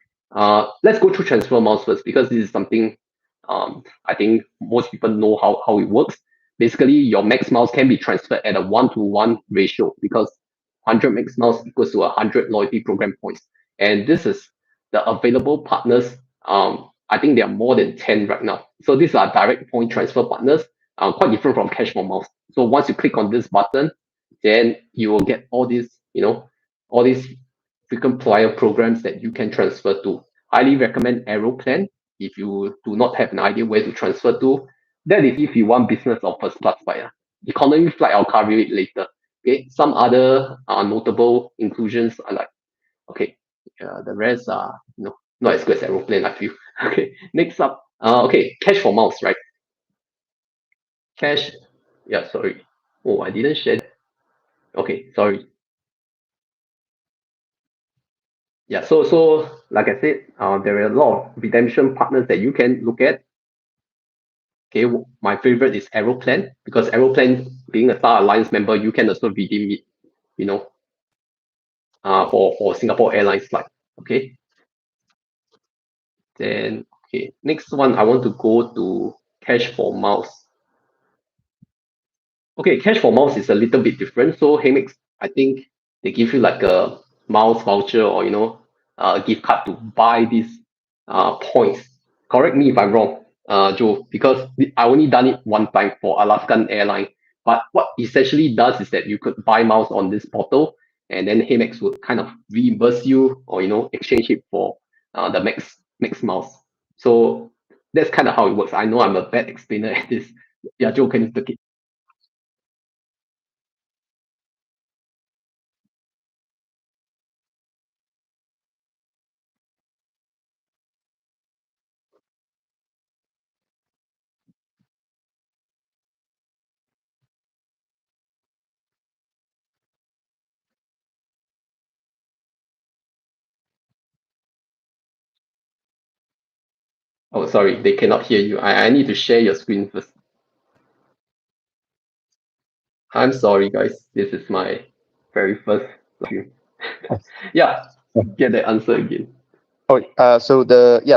let's go through transfer miles first because this is something I think most people know how it works. Basically, your max miles can be transferred at a 1-to-1 ratio because 100 max miles equals to 100 loyalty program points, and this is the available partners. I think there are more than 10 right now. So these are direct point transfer partners, quite different from cash for miles. So once you click on this button, then you will get all these, all these frequent flyer programs that you can transfer to. Highly recommend Aeroplan if you do not have an idea where to transfer to. That is if you want business or first class flight. Economy flight, I'll cover it later. Okay, some other notable inclusions are like, okay, the rest are not as good as Aeroplan, I feel. Okay, next up, okay, cash for miles, right? Cash, yeah, sorry. Oh, I didn't share. Okay, sorry. Yeah, so like I said, there are a lot of redemption partners that you can look at. Okay, my favorite is Aeroplan because Aeroplan, being a Star Alliance member, you can also redeem it, you know, for Singapore Airlines flight. Okay, then okay, next one I want to go to cash for miles. Okay, cash for miles is a little bit different. So HeyMax, I think they give you like a miles voucher or a gift card to buy these points. Correct me if I'm wrong, Joe, because I only done it one time for Alaskan Airline. But what essentially does is that you could buy miles on this portal, and then HeyMax would kind of reimburse you or exchange it for the max miles. So that's kind of how it works. I know I'm a bad explainer at this. Yeah, Joe, can you take it? Oh, sorry, they cannot hear you. I need to share your screen first. I'm sorry, guys. This is my very first stream. Yeah, get the answer again. Oh,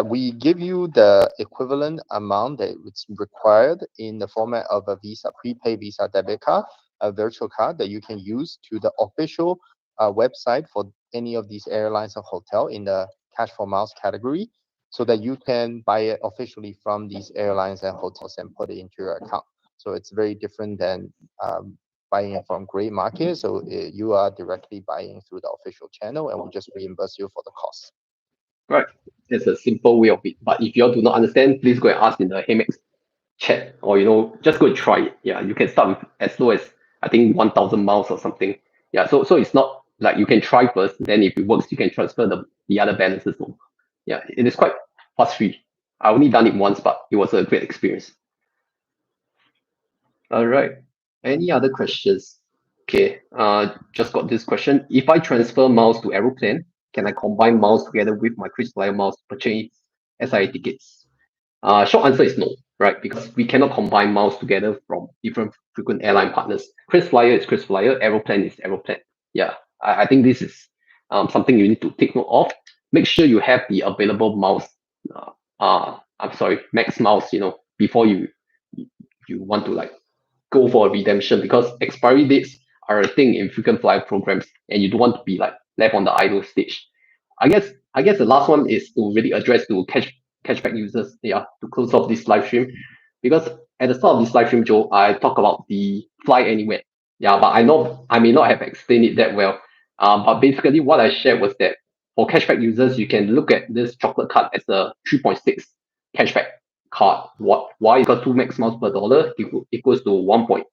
we give you the equivalent amount that it's required in the format of a Visa prepaid Visa debit card, a virtual card that you can use to the official website for any of these airlines or hotel in the cash for miles category, so that you can buy it officially from these airlines and hotels and put it into your account. So it's very different than buying it from gray market. So you are directly buying through the official channel, and we just reimburse you for the cost. Right. That's a simple way of it. But if you all do not understand, please go and ask in the HeyMax chat, or just go and try it. Yeah, you can start with as low as I think 1,000 miles or something. Yeah, so it's not like you can try first, then if it works, you can transfer the other balances over. Yeah, it is quite fuss free. I only done it once, but it was a great experience. All right. Any other questions? Okay. Just got this question. If I transfer miles to Aeroplan, can I combine miles together with my KrisFlyer miles to purchase SIA tickets? Short answer is no, right? Because we cannot combine miles together from different frequent airline partners. KrisFlyer is KrisFlyer, Aeroplan is Aeroplan. Yeah, I think this is something you need to take note of. Make sure you have the available miles. I'm sorry, max miles. Before you want to like go for a redemption, because expiry dates are a thing in frequent flyer programs, and you don't want to be like left on the idle stage. I guess the last one is to really address to cashback users. Yeah, to close off this live stream, because at the start of this live stream, Joe, I talk about the fly anywhere. Yeah, but I know I may not have explained it that well. But basically, what I shared was that for cashback users, you can look at this chocolate card as a 3.6 cashback card. Why? Because two max miles per dollar equals to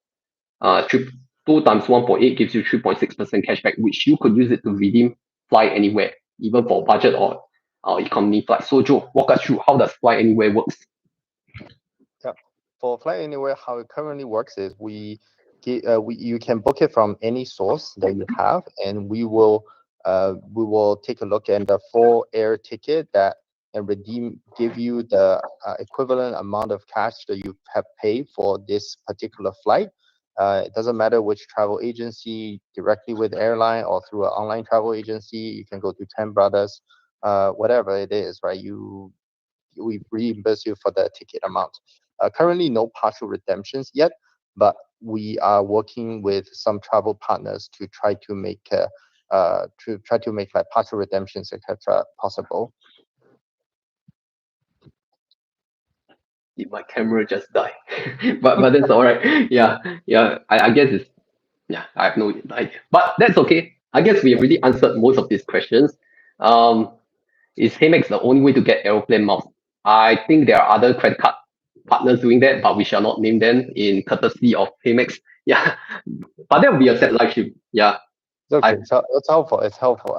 2 times 1.8 gives you 3.6% cashback, which you could use it to redeem fly anywhere, even for budget or economy flight. So Joe, walk us through how does fly anywhere works. Yeah. For Fly Anywhere, how it currently works is you can book it from any source that you have, and we will take a look at the full air ticket that and give you the equivalent amount of cash that you have paid for this particular flight. It doesn't matter which travel agency, directly with airline or through an online travel agency. You can go to Ten Brothers, whatever it is, right? We reimburse you for the ticket amount. Currently, no partial redemptions yet, but we are working with some travel partners to try to make like partial redemptions, etc., possible. Did my camera just die? but that's all right. Yeah. I guess it's yeah. I have no idea, but that's okay. I guess we have really answered most of these questions. Um, is HeyMax the only way to get aeroplane miles? I think there are other credit card partners doing that, but we shall not name them in courtesy of HeyMax. Yeah, but that would be a sad live stream. Yeah, It's I okay. So it's helpful. It's helpful.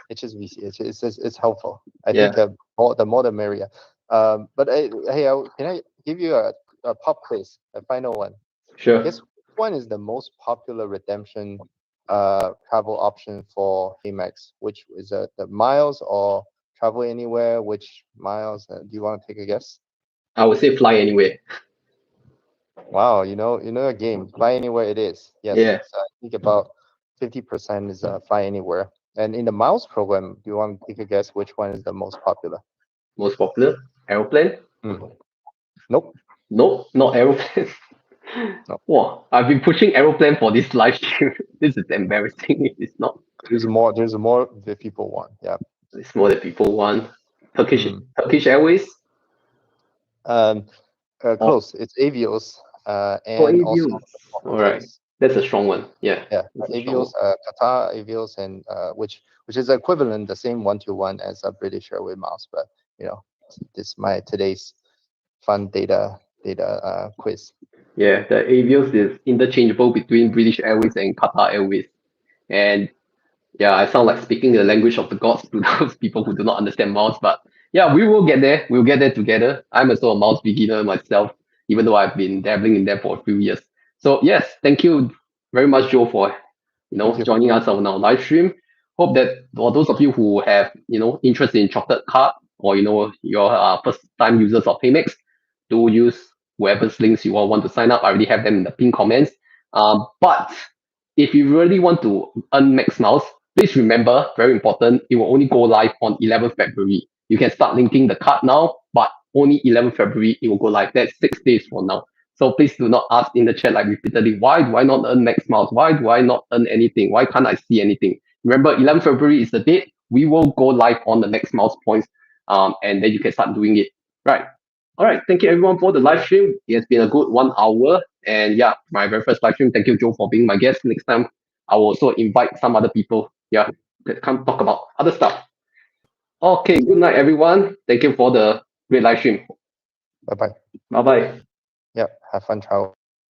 HSBC. It's helpful. I yeah, think the more the merrier. But hey, can I give you a pop quiz, a final one? sure. Guess which one is the most popular redemption travel option for HeyMax? Which is the miles or travel anywhere? Which miles? Do you want to take a guess? I would say fly anyway. Wow, you know a game. Fly anywhere it is. Yes, Yeah, it's I think about 50% is fly anywhere. And in the miles program, do you want to take a guess which one is the most popular? most popular aeroplane. Hmm. Nope. No, not aeroplane. No. Wow, I've been pushing aeroplane for this live stream. This is embarrassing. It's not. There's more. There's more that people want. Yeah. It's more that people want. Turkish Hmm. Turkish Airways Um. or Close. It's Avios. or And also Avios. All right, yes. that's a strong one. Yeah, Yeah, that's a strong one. Avios, Qatar Avios, and which is equivalent, the same 1-to-1 as a British Airways miles. But this is my today's fun data quiz. Yeah, the Avios is interchangeable between British Airways and Qatar Airways. And yeah, I sound like speaking the language of the gods to those people who do not understand mouse. But yeah, we will get there. We'll get there together. I'm also a mouse beginner myself, even though I've been dabbling in there for a few years. So yes, thank you very much, Joe, for Thank you. joining us on our live stream. Hope that for those of you who have interest in chocolate card, or your first time users of HeyMax, do use whoever's links you all want to sign up. I already have them in the pinned comments. But if you really want to earn max miles, Please remember, very important, it will only go live on 11th February. You can start linking the card now, but only 11th February it will go live. That's 6 days from now. So please do not ask in the chat like repeatedly, why do I not earn max miles? Why do I not earn anything? Why can't I see anything? Remember, 11th February is the date. We will go live on the next miles points, and then you can start doing it. Right. All right. Thank you everyone for the live stream. It has been a good 1 hour. And yeah, my very first live stream. Thank you, Joe, for being my guest. Next time, I will also invite some other people. Yeah, that come talk about other stuff. Okay. Good night, everyone. Thank you for the great live stream. Bye bye. Bye bye. Yeah, have fun traveling.